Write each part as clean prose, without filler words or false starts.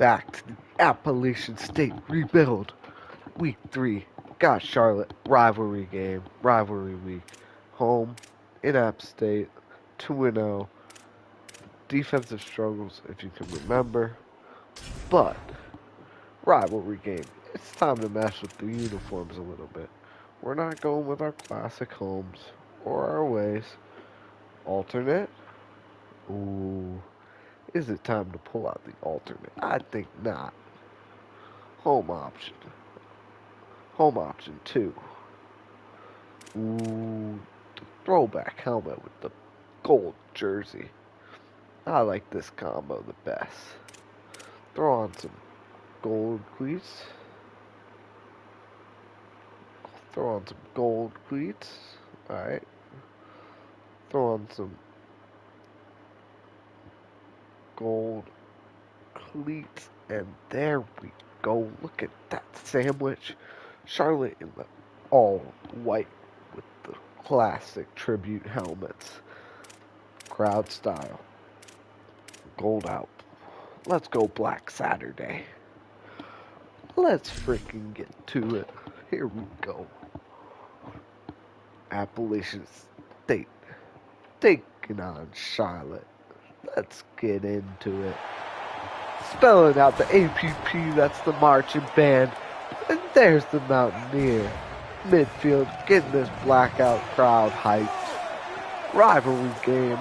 back to the Appalachian State rebuild. Week 3. Got Charlotte. Rivalry game. Rivalry week. Home in App State. 2-0. Defensive struggles, if you can remember. But, rivalry game. It's time to mess with the uniforms a little bit. We're not going with our classic homes or our ways. Alternate? Ooh. Is it time to pull out the alternate? I think not. Home option. Home option 2. Ooh. Throwback helmet with the gold jersey. I like this combo the best. Throw on some gold cleats. Throw on some gold cleats. Alright. Throw on some gold cleats. And there we go. Look at that sandwich. Charlotte in the all white with the classic tribute helmets. Crowd style. Gold out. Let's go Black Saturday. Let's freaking get to it. Here we go. Appalachian State taking on Charlotte. Let's get into it. Spelling out the APP, that's the marching band. And there's the Mountaineer. Midfield, getting this blackout crowd hyped. Rivalry game.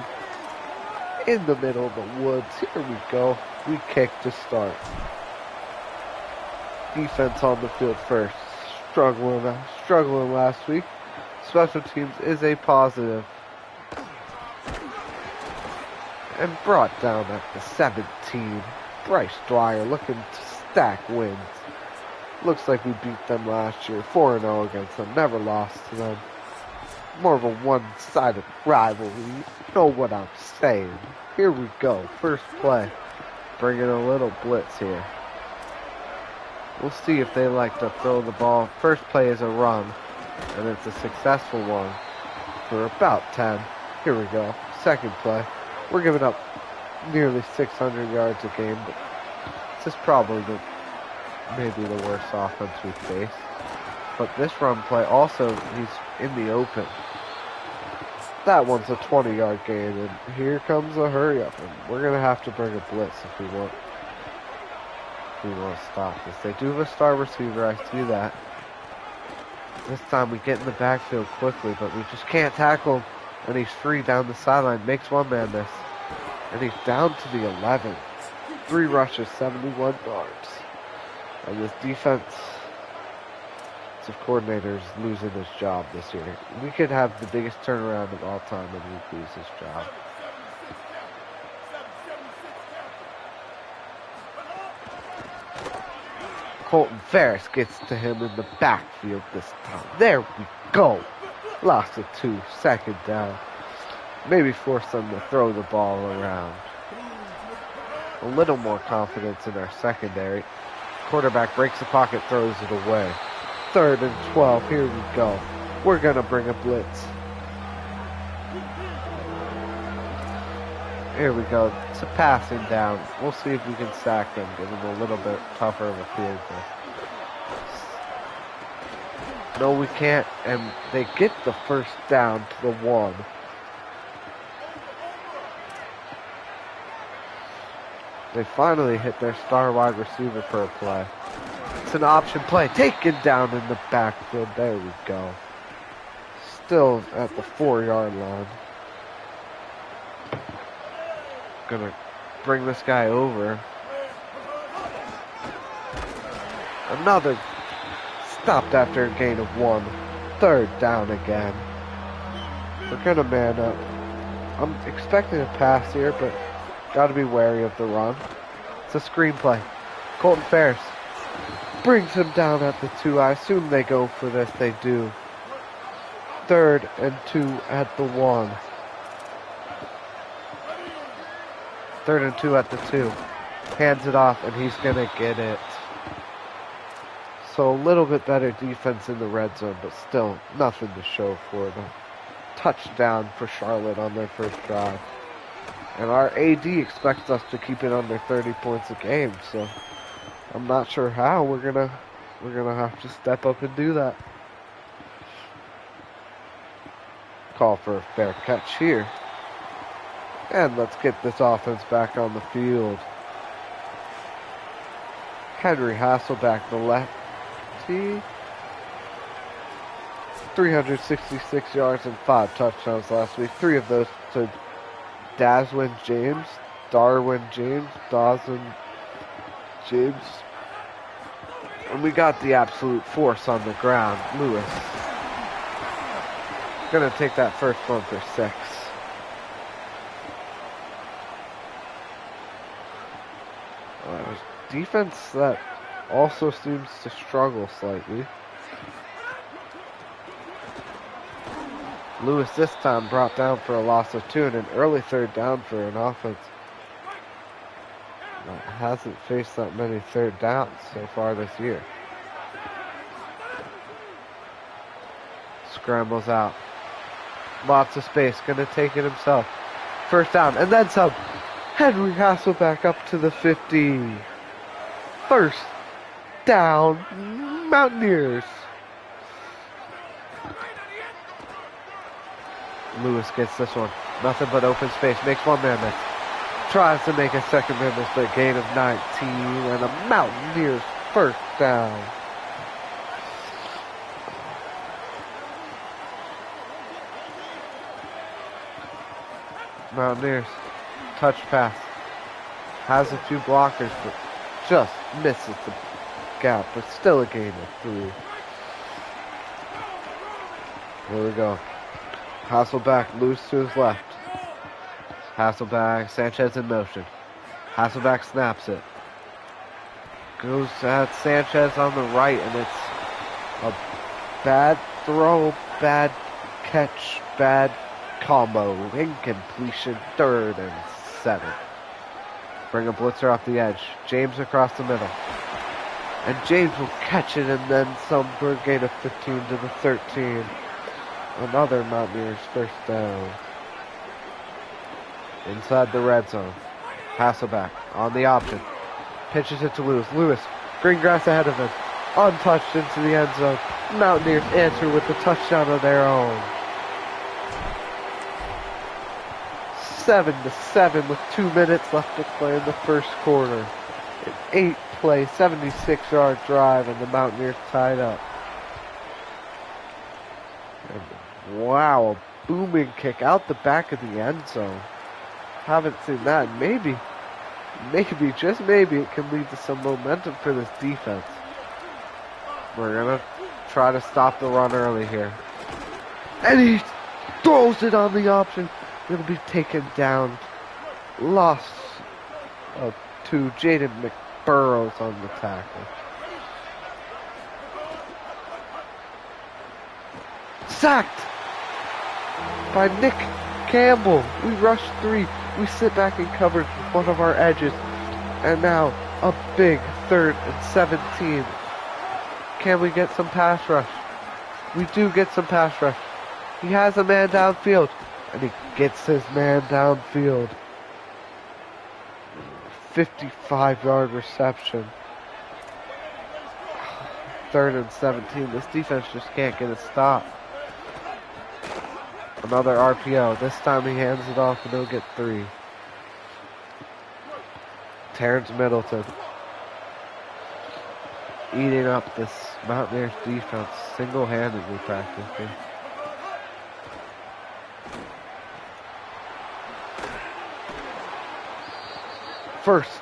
In the middle of the woods. Here we go. We kick to start. Defense on the field first. Struggling last week. Special teams is a positive. And brought down at the 17. Bryce Dwyer looking to stack wins. Looks like we beat them last year. 4-0 against them. Never lost to them. More of a one-sided rivalry. You know what I'm saying. Here we go. First play. Bringing a little blitz here. We'll see if they like to throw the ball. First play is a run. And it's a successful one. For about 10. Here we go. Second play. We're giving up nearly 600 yards a game. But this is probably maybe the worst offense we face. But this run play also, he's in the open. That one's a 20-yard gain, and here comes a hurry up. And we're gonna have to bring a blitz if we want to stop this. They do have a star receiver, I see that. This time we get in the backfield quickly, but we just can't tackle him. And he's free down the sideline, makes one man miss. And he's down to the 11. 3 rushes, 71 yards. And this defense coordinator is losing his job this year. We could have the biggest turnaround of all time and we lose his job. Colton Ferris gets to him in the backfield this time. There we go. Lost it 2, second down. Maybe force them to throw the ball around. A little more confidence in our secondary. Quarterback breaks the pocket, throws it away. 3rd and 12, here we go. We're gonna bring a blitz. Here we go. It's a passing down. We'll see if we can sack them, give them a little bit tougher of a field goal. No, we can't, and they get the first down to the 1. They finally hit their star wide receiver per play. It's an option play, taken down in the backfield. There we go. Still at the 4-yard line. Gonna bring this guy over. Another stopped after a gain of 1. 3rd down again. We're gonna man up. I'm expecting a pass here, but gotta be wary of the run. It's a screen play. Colton Ferris brings him down at the 2. I assume they go for this. They do. 3rd and 2 at the 1. 3rd and 2 at the 2. Hands it off, and he's going to get it. So a little bit better defense in the red zone, but still nothing to show for them. Touchdown for Charlotte on their first drive. And our AD expects us to keep it under 30 points a game, so I'm not sure how we're gonna have to step up and do that. Call for a fair catch here. And let's get this offense back on the field. Henry Hasselbeck, the lefty. 366 yards and 5 touchdowns last week. 3 of those to Darwin James, Dawson James. And we got the absolute force on the ground. Lewis. Gonna take that first one for 6. Defense that also seems to struggle slightly. Lewis this time brought down for a loss of 2 and an early 3rd down for an offense that hasn't faced that many 3rd downs so far this year. Scrambles out. Lots of space. Gonna take it himself. First down and then some. Henry Hasselbeck up to the 50. First down, Mountaineers. Lewis gets this one. Nothing but open space. Makes one man miss. Tries to make a second man miss, but a gain of 19 and a Mountaineers first down. Mountaineers. Touch pass. Has a few blockers, but just misses the gap, but still a gain of 3. Here we go. Hasselbeck loose to his left. Hasselbeck, Sanchez in motion. Hasselbeck snaps it. Goes at Sanchez on the right, and it's a bad throw, bad catch, bad combo. Incompletion, 3rd and 7. Bring a blitzer off the edge. James across the middle. And James will catch it and then some for a gain of 15 to the 13. Another Mountaineers first down. Inside the red zone. Hasselbeck on the option. Pitches it to Lewis. Lewis, green grass ahead of him. Untouched into the end zone. Mountaineers answer with the touchdown of their own. 7-7 with 2 minutes left to play in the first quarter. An 8-play, 76-yard drive, and the Mountaineers tied up. And wow, a booming kick out the back of the end zone. Haven't seen that. Maybe, just maybe, it can lead to some momentum for this defense. We're gonna try to stop the run early here. And he throws it on the option. It'll be taken down. Loss to Jaden McBurrows on the tackle. Sacked by Nick Campbell. We rushed 3. We sit back and covered one of our edges. And now a big 3rd and 17. Can we get some pass rush? We do get some pass rush. He has a man downfield. And he gets his man downfield. 55-yard reception. 3rd and 17. This defense just can't get a stop. Another RPO. This time he hands it off and he'll get 3. Terrence Middleton. Eating up this Mountaineers defense single-handedly practically. First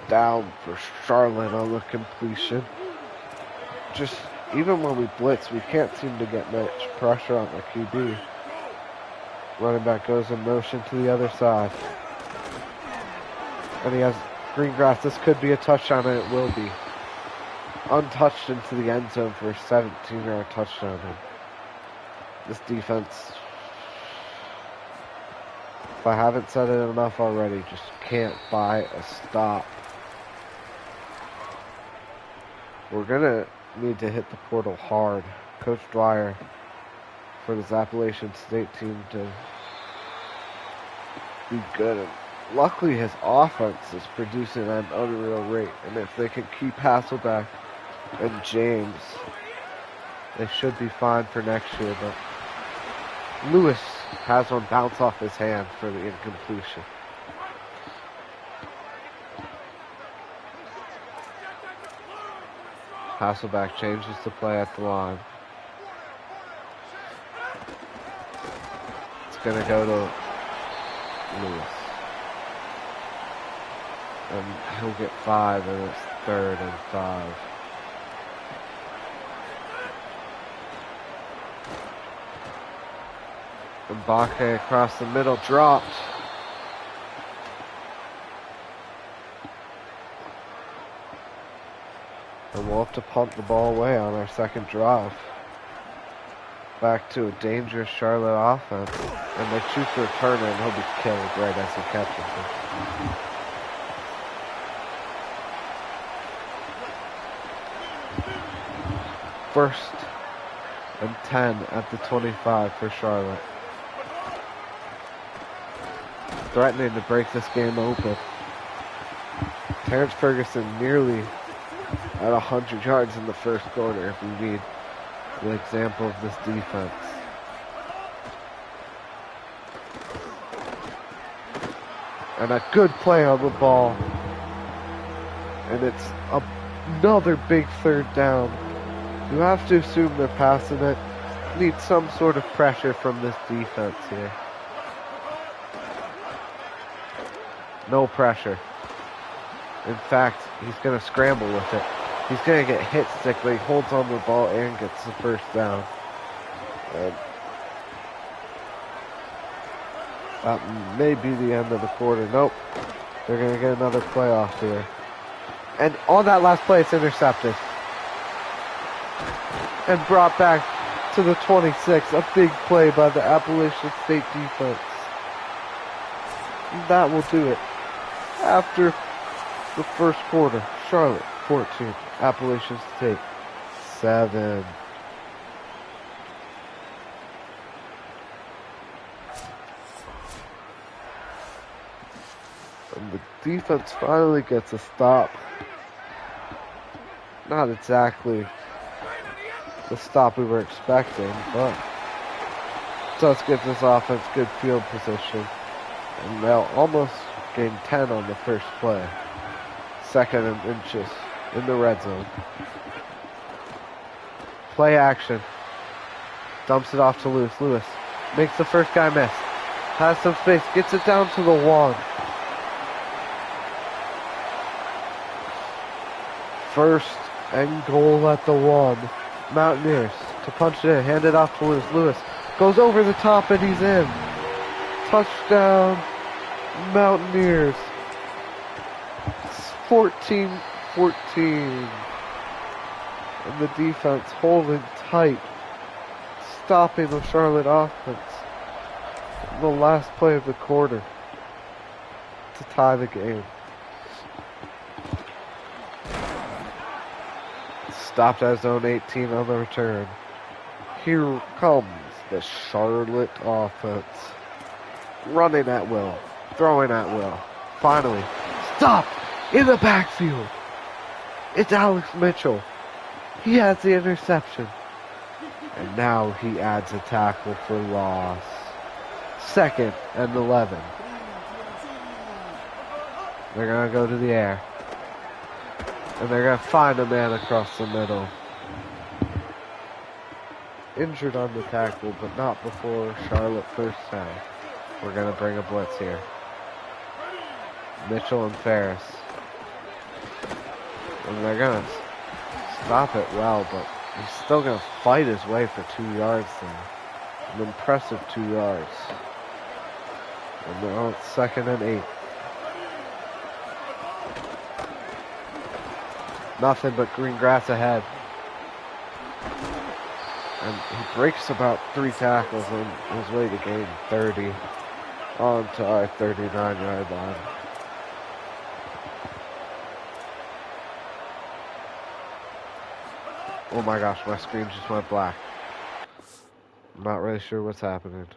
down for Charlotte on the completion. Just, even when we blitz, we can't seem to get much pressure on the QB. Running back goes in motion to the other side. And he has green grass. This could be a touchdown, and it will be. Untouched into the end zone for a 17-yard touchdown. And this defense, if I haven't said it enough already, just can't buy a stop. We're going to need to hit the portal hard. Coach Dwyer for this Appalachian State team to be good and luckily his offense is producing at an unreal rate, and if they can keep Hasselbeck and James, they should be fine for next year. But Lewis has one bounce off his hand for the incompletion. Hasselbeck changes the play at the line. It's going to go to Lewis. And he'll get 5, and it's 3rd and 5. Mbake across the middle, dropped. And we'll have to punt the ball away on our second drive. Back to a dangerous Charlotte offense. And they choose to return it, and he'll be killed right as he catches it. First and 10 at the 25 for Charlotte. Threatening to break this game open. Terrence Ferguson nearly at 100 yards in the first quarter if we need an example of this defense. And a good play on the ball. And it's another big 3rd down. You have to assume they're passing it. Need some sort of pressure from this defense here. No pressure. In fact, he's going to scramble with it. He's going to get hit stick, but he holds on to the ball and gets the first down. And that may be the end of the quarter. Nope. They're going to get another play off here. And on that last play, it's intercepted. And brought back to the 26. A big play by the Appalachian State defense. And that will do it. After the first quarter, Charlotte 14, Appalachian State 7. And the defense finally gets a stop. Not exactly the stop we were expecting, but does give this offense good field position. And they'll almost gain 10 on the first play. 2nd and inches in the red zone. Play action. Dumps it off to Lewis. Lewis makes the first guy miss. Has some space. Gets it down to the 1. First and goal at the 1. Mountaineers to punch it in. Hand it off to Lewis. Lewis goes over the top and he's in. Touchdown, Mountaineers. 14-14. And the defense holding tight, stopping the Charlotte offense in the last play of the quarter to tie the game. Stopped at zone 18 on the return. Here comes the Charlotte offense. Running at will. Throwing at will. Finally, stopped in the backfield. It's Alex Mitchell. He has the interception. And now he adds a tackle for loss. 2nd and 11. They're going to go to the air. And they're going to find a man across the middle. Injured on the tackle, but not before Charlotte first down. We're going to bring a blitz here. Mitchell and Ferris. And they're going to stop it well, but he's still going to fight his way for 2 yards there. An impressive 2 yards. And now it's 2nd and 8. Nothing but green grass ahead. And he breaks about 3 tackles on his way to gain 30 onto our 39-yard line. Oh my gosh, my screen just went black. I'm not really sure what's happening.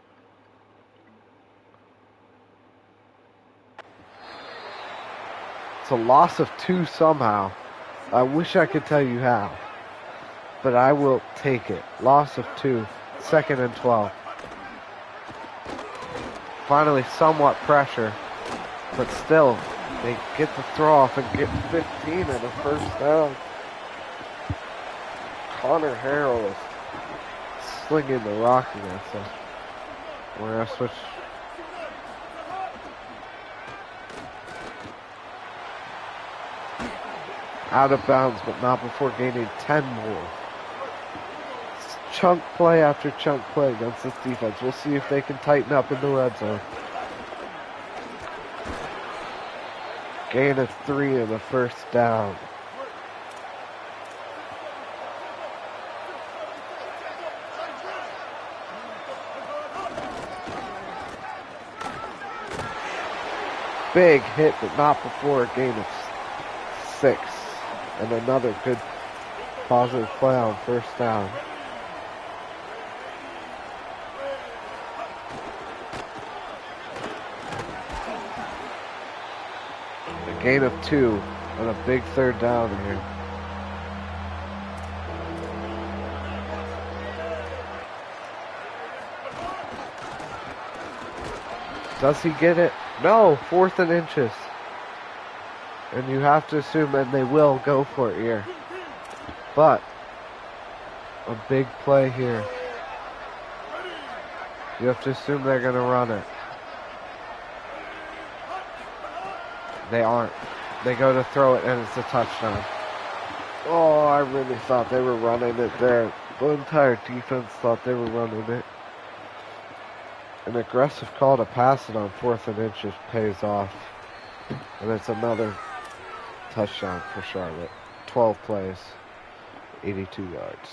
a loss of 2 somehow. I wish I could tell you how. But I will take it. Loss of 2. 2nd and 12. Finally, somewhat pressure. But still, they get the throw off and get 15 in the first down. Connor Harrell is slinging the rock against us. We're going to switch. Out of bounds, but not before gaining 10 more. It's chunk play after chunk play against this defense. We'll see if they can tighten up in the red zone. Gain of 3 in the first down. Big hit, but not before a gain of 6. And another good positive play on first down. A gain of 2 and a big third down here. Does he get it? No, 4th and inches. And you have to assume, and they will go for it here. But a big play here. You have to assume they're going to run it. They aren't. They go to throw it, and it's a touchdown. Oh, I really thought they were running it there. The entire defense thought they were running it. An aggressive call to pass it on 4th and inches pays off. And it's another touchdown for Charlotte. 12 plays, 82 yards.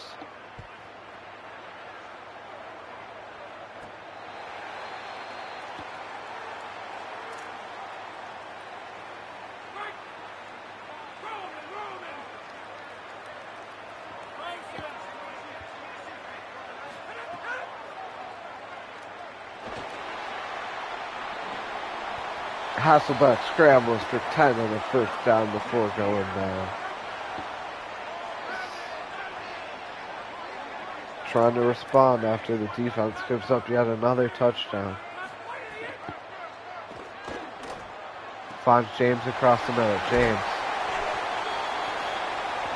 Hasselbeck scrambles for 10 on the first down before going down. Trying to respond after the defense gives up yet another touchdown. Finds James across the middle. James.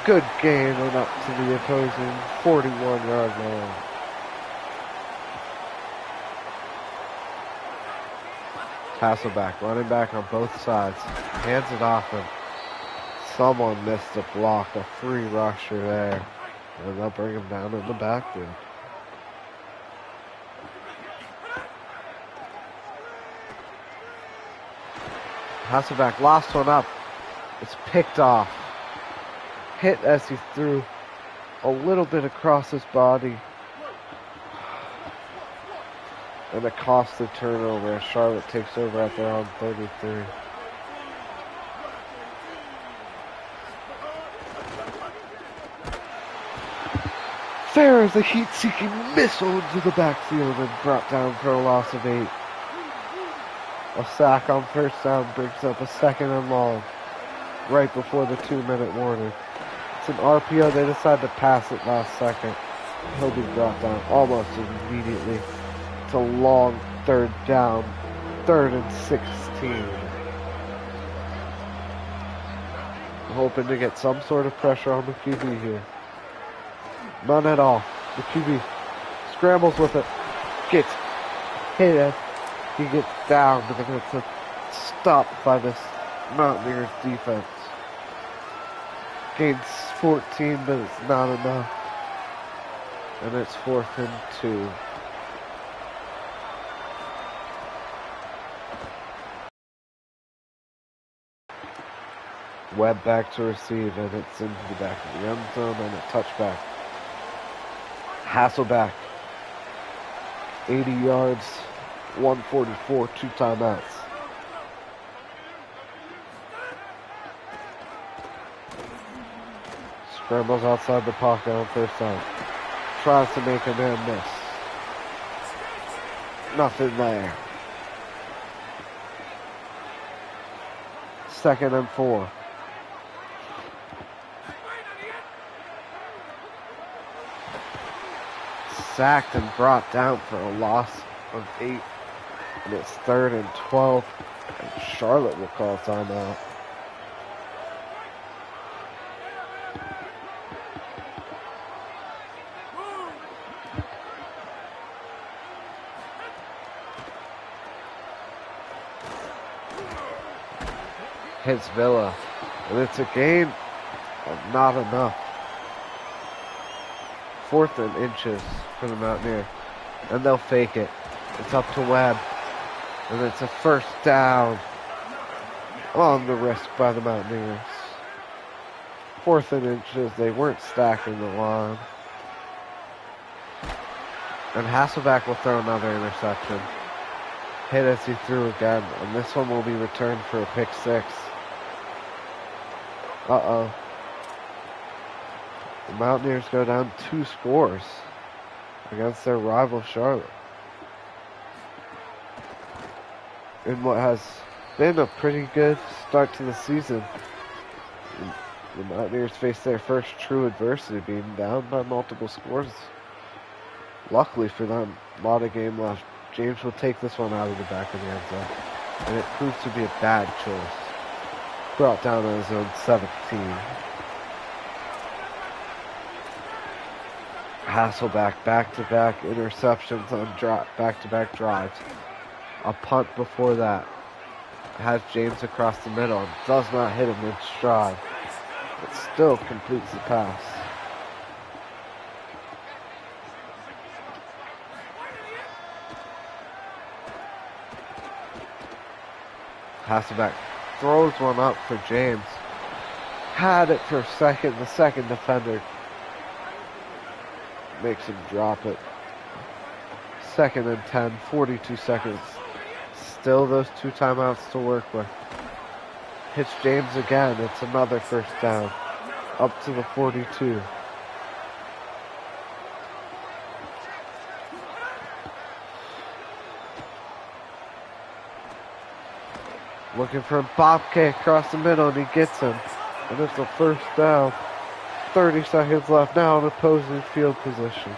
Good gain and up to the opposing 41-yard line. Hasselbeck running back on both sides. Hands it off him. Someone missed a block, a free rusher there. And they'll bring him down in the backfield. Hasselbeck lost one up. It's picked off. Hit as he threw a little bit across his body. And a costly turnover as Charlotte takes over at their own 33. Fires a heat-seeking missile into the backfield and brought down for a loss of 8. A sack on first down brings up a 2nd and long right before the 2-minute warning. It's an RPO. They decide to pass it last second. He'll be brought down almost immediately. It's a long 3rd down, 3rd and 16. Hoping to get some sort of pressure on the QB here. None at all. The QB scrambles with it. Gets hit. He gets down, but then it's stopped by this Mountaineers defense. Gains 14, but it's not enough. And it's 4th and 2. Webb back to receive, and it's into the back of the end zone, and a touchback. Hasselbeck, 80 yards, 144, 2 timeouts. Scrambles outside the pocket on first down. Tries to make a man miss. Nothing there. 2nd and 4. sacked and brought down for a loss of 8. And it's 3rd and 12. And Charlotte will call timeout. Hits Villa. And it's a gain of not enough. 4th and inches for the Mountaineers. And they'll fake it. It's up to Webb. And it's a first down on the risk by the Mountaineers. 4th and inches. They weren't stacking the line. And Hasselbeck will throw another interception. Hit as he threw again. And this one will be returned for a pick 6. Uh-oh. The Mountaineers go down 2 scores against their rival Charlotte. In what has been a pretty good start to the season, the Mountaineers face their first true adversity, being down by multiple scores. Luckily for them, a lot of game left. James will take this one out of the back of the end zone, and it proves to be a bad choice. Brought down on his own 17. Hasselbeck back-to-back interceptions on back-to-back drives. A punt before that. Has James across the middle and does not hit him in stride, but still completes the pass. Hasselbeck throws one up for James. Had it for a second. The second defender makes him drop it. 2nd and 10, 42 seconds. Still those 2 timeouts to work with. Hits James again. It's another first down. Up to the 42. Looking for a Bobcat across the middle, and he gets him. And it's a first down. 30 seconds left now in opposing field position.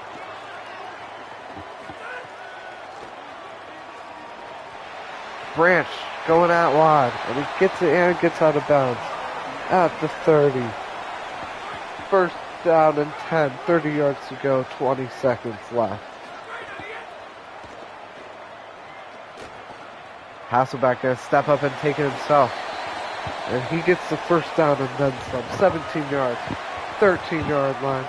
Branch going out wide, and he gets it and gets out of bounds at the 30. First down and 10, 30 yards to go, 20 seconds left. Hasselbeck going to step up and take it himself. And he gets the first down and then some. 17 yards, 13-yard line.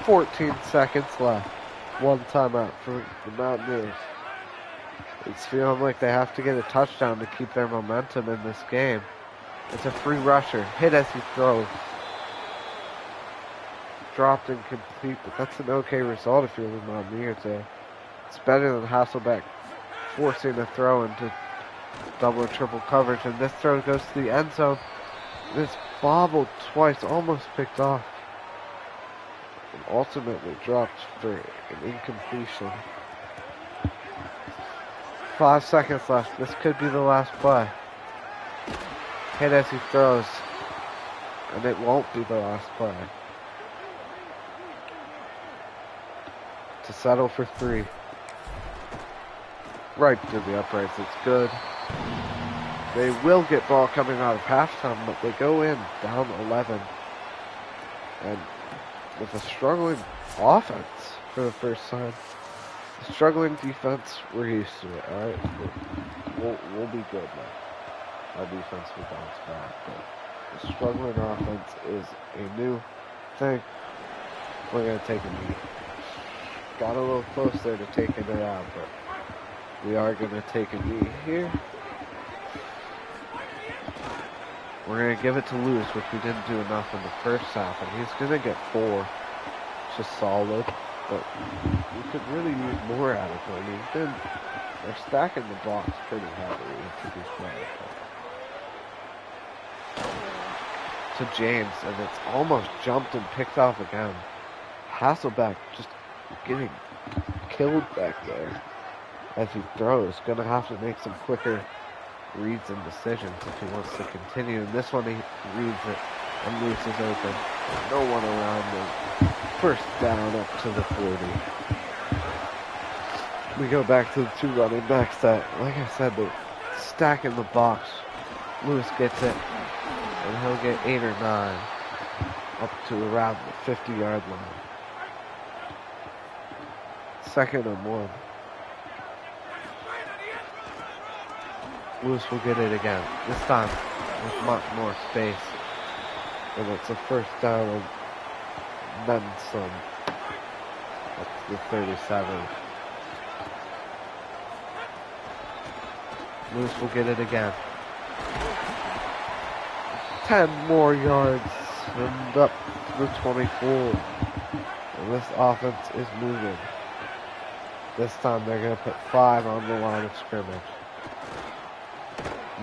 14 seconds left. 1 timeout for the Mountaineers. It's feeling like they have to get a touchdown to keep their momentum in this game. It's a free rusher. Hit as he throws. Dropped incomplete, but that's an okay result if you're the Mountaineers there. It's better than Hasselbeck forcing a throw into double or triple coverage, and this throw goes to the end zone. It's bobbled twice, almost picked off, and ultimately dropped for an incompletion. 5 seconds left. This could be the last play. Hit as he throws, and it won't be the last play. To settle for 3. Right to the uprights, it's good. They will get ball coming out of halftime, but they go in down 11. And with a struggling offense for the first time. The struggling defense, we're used to it, alright? We'll be good now. Our defense will bounce back, but the struggling offense is a new thing. We're going to take a knee. Got a little close there to taking it out, but we are going to take a knee here. We're going to give it to Lewis, which we didn't do enough in the first half, and he's going to get 4. It's just solid, but we could really use more out of it. I mean, they're stacking the box pretty heavily, to be fair. To James, and it's almost jumped and picked off again. Hasselbeck just getting killed back there as he throws. Gonna have to make some quicker reads and decisions if he wants to continue. And this one he reads it and Lewis is open. No one around them. First down up to the 40. We go back to the two running backs that, like I said, they're stacking the box. Lewis gets it, and he'll get 8 or 9 up to around the 50-yard line. 2nd and 1. Lewis will get it again, this time with much more space. And it's a first down and then some. That's the 37. Lewis will get it again. 10 more yards and up to the 24. And this offense is moving. This time they're going to put 5 on the line of scrimmage.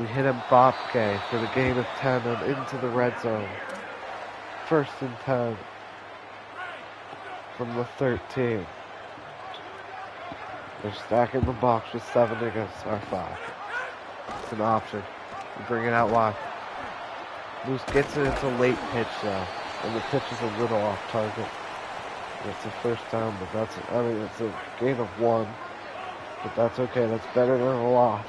We hit Mbappe for the gain of 10 and into the red zone. 1st and 10 from the 13. They're stacking the box with 7 against our 5. It's an option. We bring it out wide. Moose gets it. It's a late pitch though, and the pitch is a little off target. It's a first down, but it's a gain of 1. But that's okay. That's better than a loss.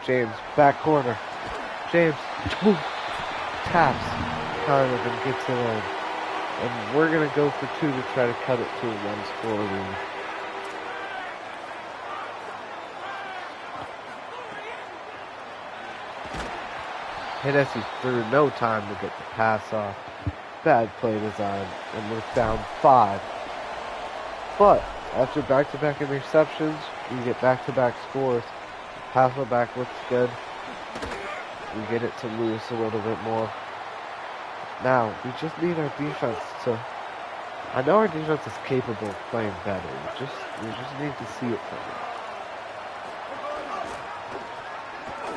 James, back corner. James, taps kind of and gets it in. And we're going to go for 2 to try to cut it to a 1-score lead. Hennessy threw no time to get the pass off. Bad play design, and we're down 5. But after back-to-back interceptions, we get back-to-back scores. Hasselback looks good. We get it to Lewis a little bit more. Now, we just need our defense to... I know our defense is capable of playing better. We just need to see it from them.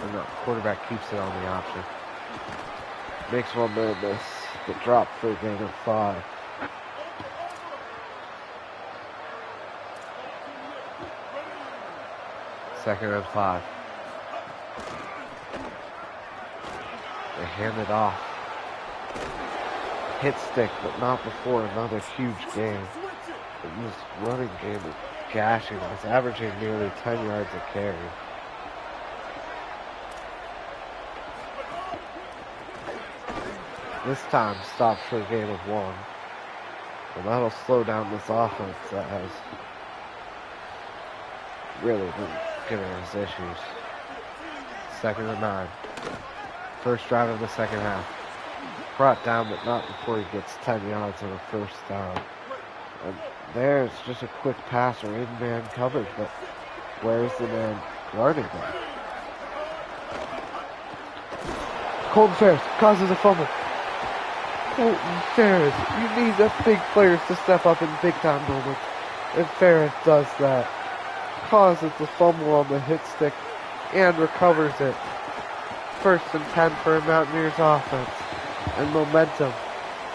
And the quarterback keeps it on the option. Makes one man miss, but dropped for a gain of 5. Second and 5. They hand it off. Hit stick, but not before another huge gain. This running game is gashing. It's averaging nearly 10 yards a carry. This time stopped for a gain of 1. And that'll slow down this offense that has really been giving us issues. 2nd and 9. First drive of the second half. Brought down, but not before he gets 10 yards on a first down. And there's just a quick pass or in-man coverage, but where's the man guarding that? Colton Ferris causes a fumble. Colton Ferris, you need the big players to step up in big-time moments. And Ferris does that. Causes the fumble on the hit stick and recovers it. 1st and 10 for a Mountaineers offense. And momentum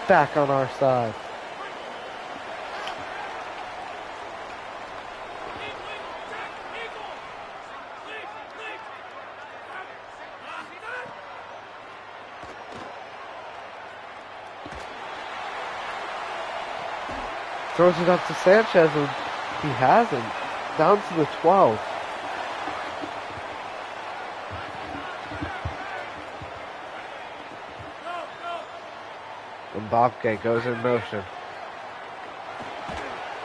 back on our side. Throws it up to Sanchez, and he hasn't. Down to the 12. Mbappe goes in motion.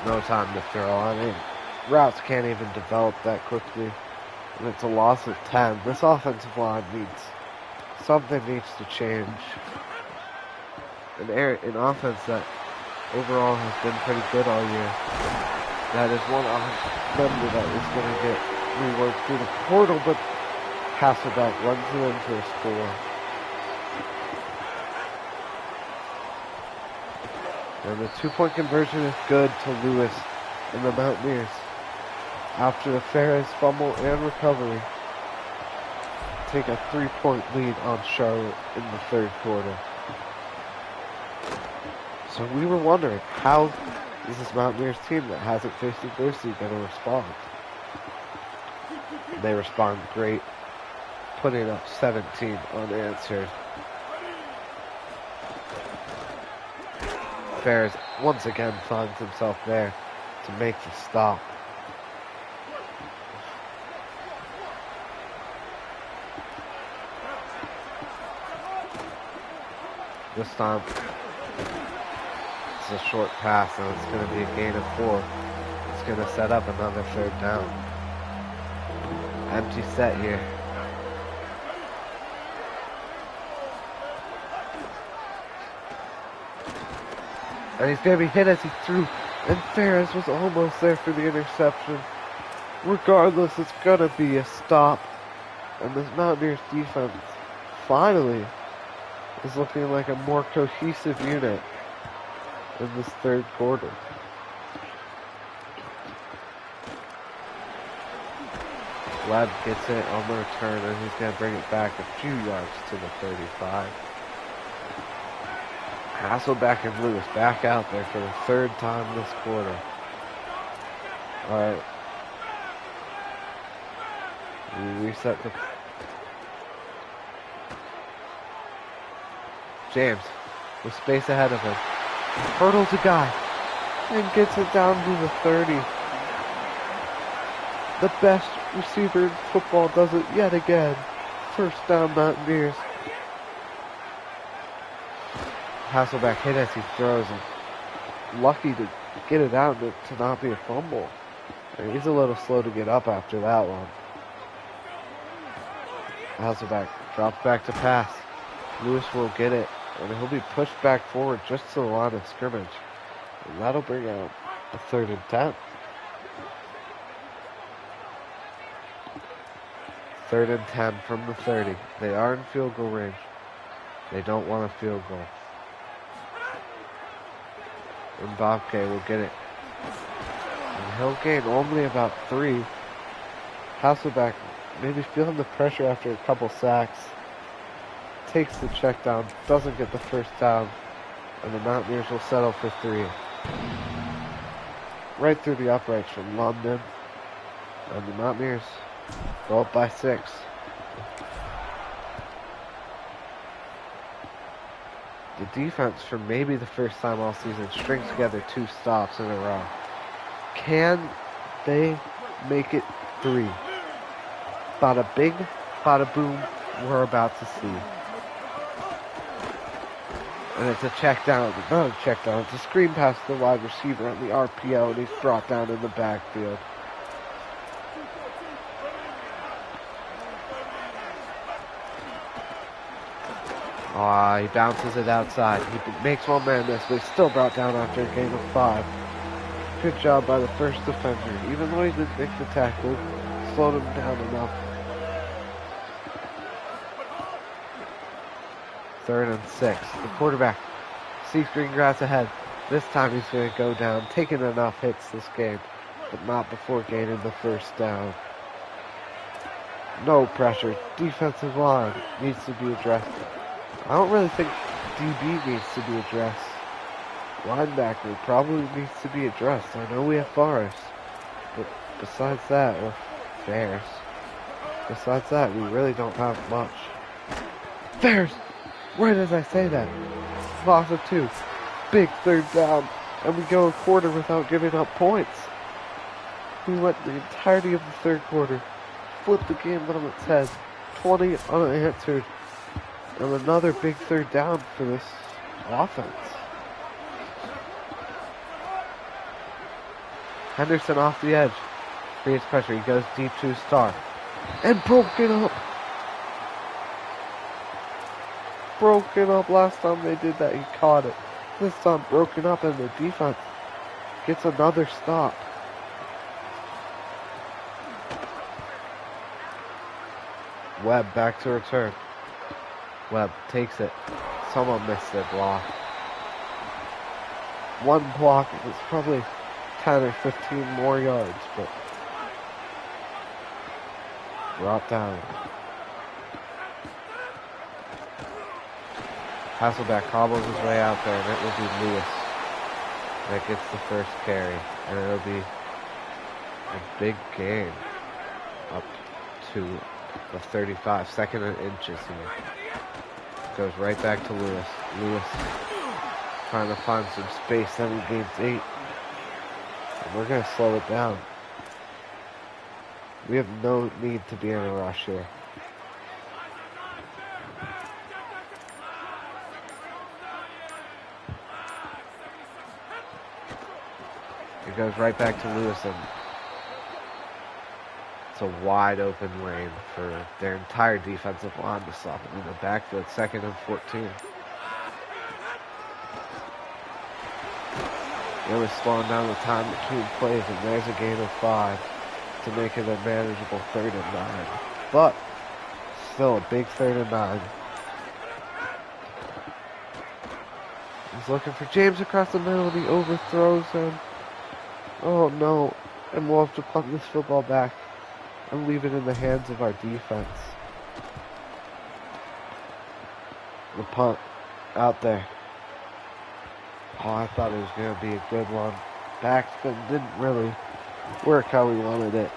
No time to throw. I mean, routes can't even develop that quickly. And it's a loss of 10. This offensive line something needs to change. An offense that overall has been pretty good all year. That is one member that is going to get reworked through the portal, but Hasselback runs it into a score. And the 2-point conversion is good to Lewis and the Mountaineers. After the Ferris fumble and recovery, take a 3-point lead on Charlotte in the 3rd quarter. So we were wondering, how is this Mountaineers team that hasn't faced adversity going to respond? They respond great, putting up 17 unanswered. Ferris once again finds himself there to make the stop. This time, it's a short pass, and it's going to be a gain of 4. It's going to set up another third down. Empty set here. And he's going to be hit as he threw, and Ferris was almost there for the interception. Regardless, it's going to be a stop. And this Mountaineers defense finally is looking like a more cohesive unit in this third quarter. Webb gets it on the return, and he's going to bring it back a few yards to the 35. Hasselbeck and Lewis back out there for the third time this quarter. Alright. We reset the... James, with space ahead of him, hurdles a guy, and gets it down to the 30. The best receiver in football does it yet again. First down, Mountaineers. Hasselbeck hit as he throws, and lucky to get it out to not be a fumble. And he's a little slow to get up after that one. Hasselbeck drops back to pass. Lewis will get it, and he'll be pushed back forward just to the line of scrimmage. And that'll bring out a 3rd and 10. 3rd and 10 from the 30. They are in field goal range. They don't want a field goal. And Bobke will get it. And he'll gain only about 3. Hasselbeck maybe feeling the pressure after a couple sacks. Takes the check down, doesn't get the first down, and the Mountaineers will settle for 3. Right through the uprights from London, and the Mountaineers go up by 6. The defense, for maybe the first time all season, strings together 2 stops in a row. Can they make it 3? Bada bing, bada boom, we're about to see. And it's a check down, not a check down, it's a screen pass to the wide receiver on the RPO, and he's brought down in the backfield. He bounces it outside. He makes one man miss, but he's still brought down after a gain of 5. Good job by the first defender. Even though he didn't make the tackle, slowed him down enough. 3rd and 6. The quarterback sees green grass ahead. This time he's going to go down, taking enough hits this game, but not before gaining the first down. No pressure. Defensive line needs to be addressed. I don't really think DB needs to be addressed. Linebacker probably needs to be addressed. I know we have Forrest, but besides that, or Ferris, besides that, we really don't have much. Ferris! Right as I say that, loss of 2, big 3rd down, and we go a quarter without giving up points. We went the entirety of the 3rd quarter, flipped the game on its head, 20 unanswered, and another big 3rd down for this offense. Henderson off the edge, creates pressure, he goes deep to Star, and broken up. Broken up. Last time they did that, he caught it. This time broken up, and the defense gets another stop. Webb back to return. Webb takes it. Someone missed their block. One block is probably 10 or 15 more yards, but brought down. Hasselbeck hobbles his way out there, and it will be Lewis that gets the first carry, and it'll be a big game up to the 35, 2nd and inches here. Goes right back to Lewis. Lewis trying to find some space. 7 games 8. And we're going to slow it down. We have no need to be in a rush here. It goes right back to Lewis, and it's a wide open lane for their entire defensive line to stop it in the backfield. 2nd and 14. Really slowing down the time between plays, and there's a gain of 5 to make it a manageable 3rd and 9. But still a big 3rd and 9. He's looking for James across the middle, and he overthrows him. Oh no, and we'll have to punt this football back and leave it in the hands of our defense. The punt out there. Oh, I thought it was going to be a good one. Baxton didn't really work how we wanted it.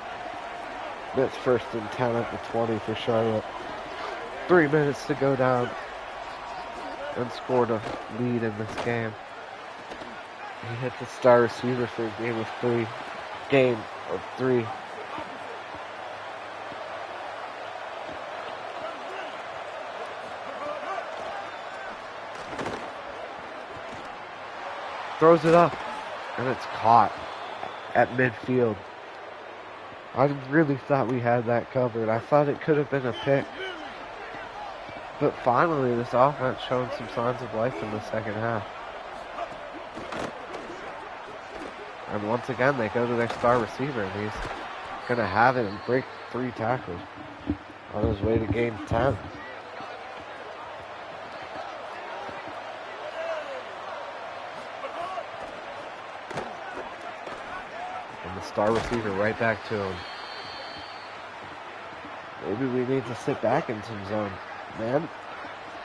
It's 1st and 10 at the 20 for Charlotte. 3 minutes to go down and scored a lead in this game. He hit the star receiver for a game of 3. Game of 3. Throws it up, and it's caught at midfield. I really thought we had that covered. I thought it could have been a pick. But finally, this offense showing some signs of life in the 2nd half. And once again, they go to their star receiver, and he's going to have it and break 3 tackles on his way to game 10. And the star receiver right back to him. Maybe we need to sit back in some zone. Man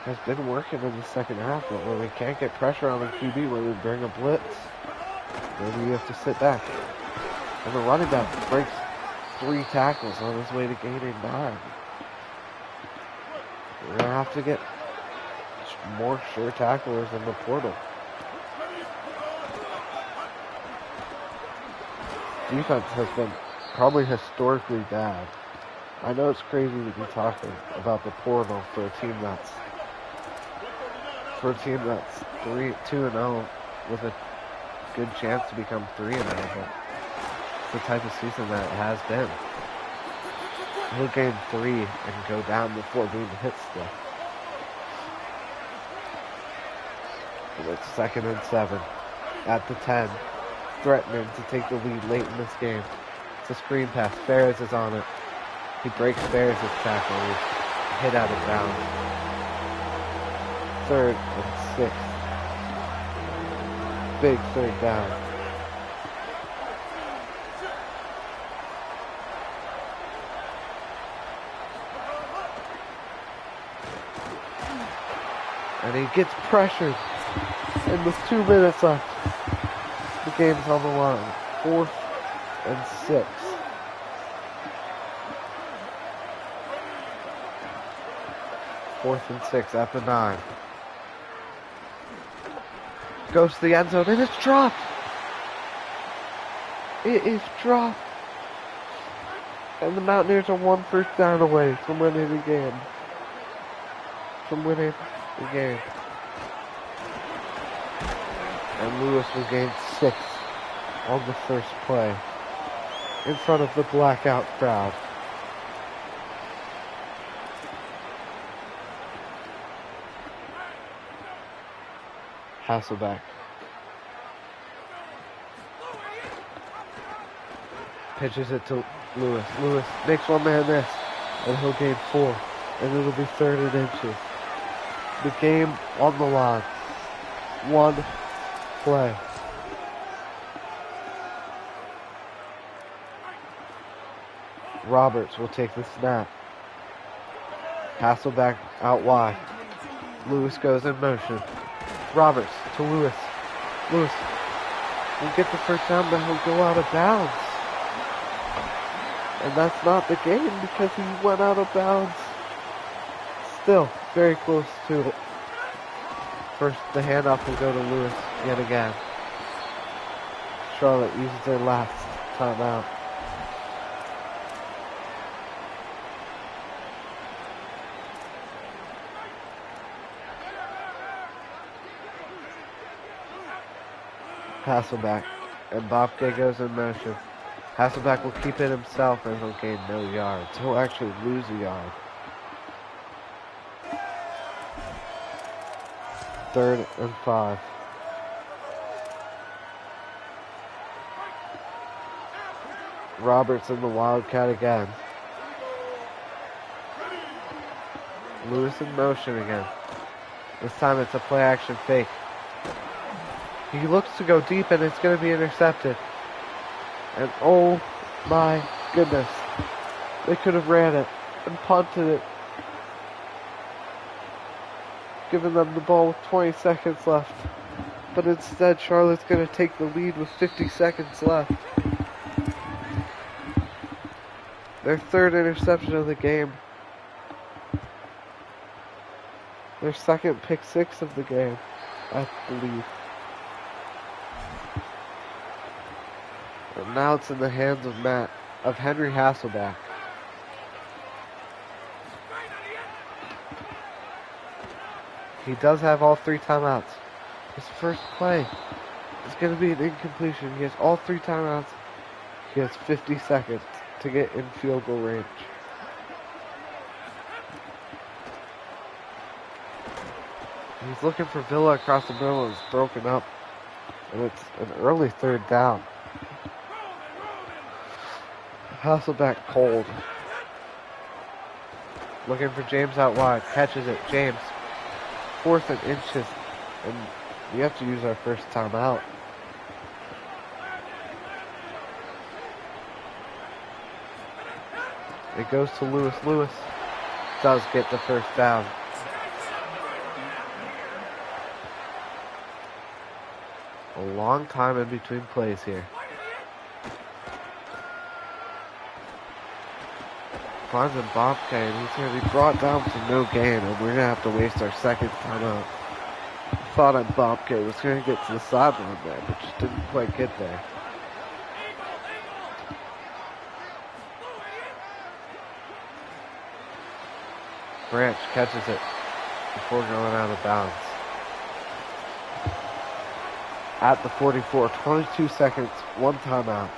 has been working in the 2nd half, but when we can't get pressure on the QB, when we bring a blitz, maybe you have to sit back. And the running back breaks 3 tackles on his way to gaining 9. We're going to have to get more sure tacklers in the portal. Defense has been probably historically bad. I know it's crazy to be talking about the portal for a team that's 2-0 with a good chance to become 3-0, but it's the type of season that it has been. He'll gain 3 and go down before being hit still. And it's 2nd and 7 at the 10, threatening to take the lead late in this game. It's a screen pass. Ferris is on it. He breaks Ferris' tackle. He's hit out of bounds. 3rd and 6. Big 3rd down. And he gets pressured. And with 2 minutes left, the game's on the line. 4th and 6. Fourth and 6 at the 9. Goes to the end zone, and it's dropped. It is dropped. And the Mountaineers are 1 first down away from winning the game. And Lewis will gain 6 on the first play in front of the blackout crowd. Hasselbeck. Pitches it to Lewis. Lewis makes one man miss, and he'll gain 4, and it'll be 3rd and inches. The game on the line. 1 play. Roberts will take the snap. Hasselbeck out wide. Lewis goes in motion. Roberts to Lewis. Lewis will get the first down, but he'll go out of bounds. And that's not the game because he went out of bounds. Still very close to it. 4th the handoff will go to Lewis yet again. Charlotte uses their last timeout. Hasselbeck, and Bobke goes in motion. Hasselbeck will keep it himself and he'll gain no yards. He'll actually lose a yard. 3rd and 5. Roberts in the Wildcat again. Lewis in motion again. This time it's a play action fake. He looks to go deep and it's going to be intercepted. And oh my goodness. They could have ran it and punted it. Giving them the ball with 20 seconds left. But instead Charlotte's going to take the lead with 50 seconds left. Their 3rd interception of the game. Their 2nd pick 6 of the game, I believe. And now it's in the hands of Henry Hasselbeck. He does have all 3 timeouts. His first play is going to be an incompletion. He has all 3 timeouts. He has 50 seconds to get in field goal range. He's looking for Villa across the middle and it's broken up. And it's an early 3rd down. Hasselbeck cold. Looking for James out wide. Catches it. James. 4th and inches. And we have to use our first timeout. It goes to Lewis. Lewis does get the first down. A long time in between plays here. Finds a Bobke and he's going to be brought down to no gain and we're going to have to waste our 2nd timeout. I thought Bobke was going to get to the sideline there, but just didn't quite get there. Branch catches it before going out of bounds. At the 44, 22 seconds, 1 timeout.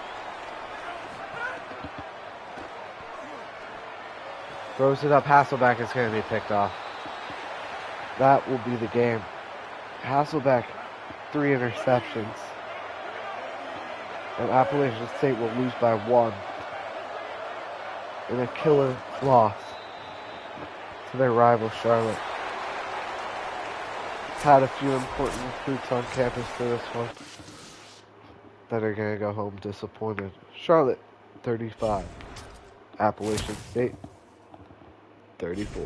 Throws it up, Hasselbeck is going to be picked off. That will be the game. Hasselbeck, 3 interceptions. And Appalachian State will lose by 1. In a killer loss to their rival Charlotte. Had a few important recruits on campus for this one that are going to go home disappointed. Charlotte, 35. Appalachian State, 34.